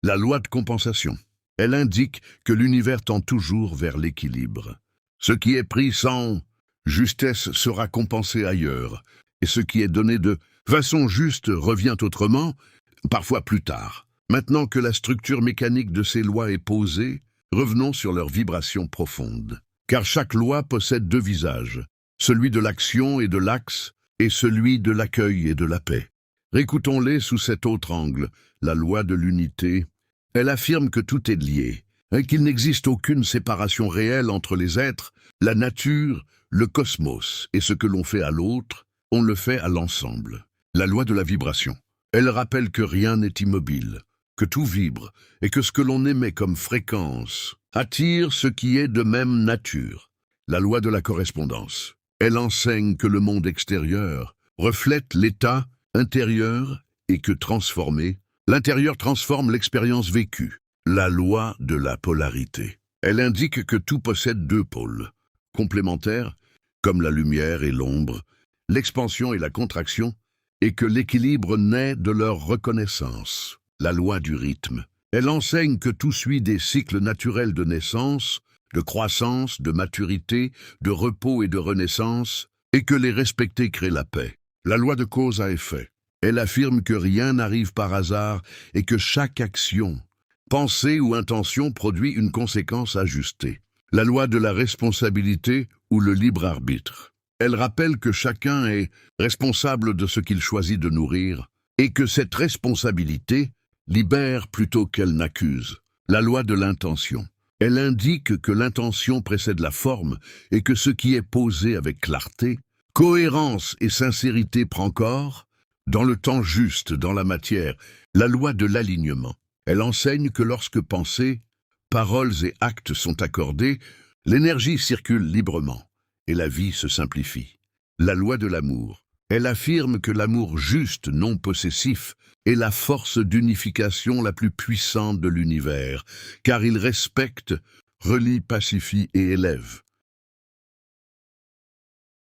La loi de compensation. Elle indique que l'univers tend toujours vers l'équilibre. Ce qui est pris sans justesse sera compensé ailleurs, et ce qui est donné de façon juste revient autrement, parfois plus tard. Maintenant que la structure mécanique de ces lois est posée, revenons sur leur vibration profonde. Car chaque loi possède deux visages, celui de l'action et de l'axe, et celui de l'accueil et de la paix. Récoutons-les sous cet autre angle, la loi de l'unité. Elle affirme que tout est lié, et qu'il n'existe aucune séparation réelle entre les êtres, la nature, le cosmos, et ce que l'on fait à l'autre, on le fait à l'ensemble. La loi de la vibration. Elle rappelle que rien n'est immobile, que tout vibre, et que ce que l'on émet comme fréquence attire ce qui est de même nature. La loi de la correspondance. Elle enseigne que le monde extérieur reflète l'état intérieur et que transformé, l'intérieur transforme l'expérience vécue. La loi de la polarité. Elle indique que tout possède deux pôles, complémentaires, comme la lumière et l'ombre, l'expansion et la contraction, et que l'équilibre naît de leur reconnaissance. La loi du rythme. Elle enseigne que tout suit des cycles naturels de naissance, de croissance, de maturité, de repos et de renaissance, et que les respecter crée la paix. La loi de cause à effet. Elle affirme que rien n'arrive par hasard et que chaque action, pensée ou intention produit une conséquence ajustée. La loi de la responsabilité ou le libre arbitre. Elle rappelle que chacun est responsable de ce qu'il choisit de nourrir et que cette responsabilité libère plutôt qu'elle n'accuse. La loi de l'intention. Elle indique que l'intention précède la forme et que ce qui est posé avec clarté, cohérence et sincérité prend corps, dans le temps juste, dans la matière. La loi de l'alignement. Elle enseigne que lorsque pensées, paroles et actes sont accordés, l'énergie circule librement et la vie se simplifie. La loi de l'amour. Elle affirme que l'amour juste, non possessif, est la force d'unification la plus puissante de l'univers, car il respecte, relie, pacifie et élève.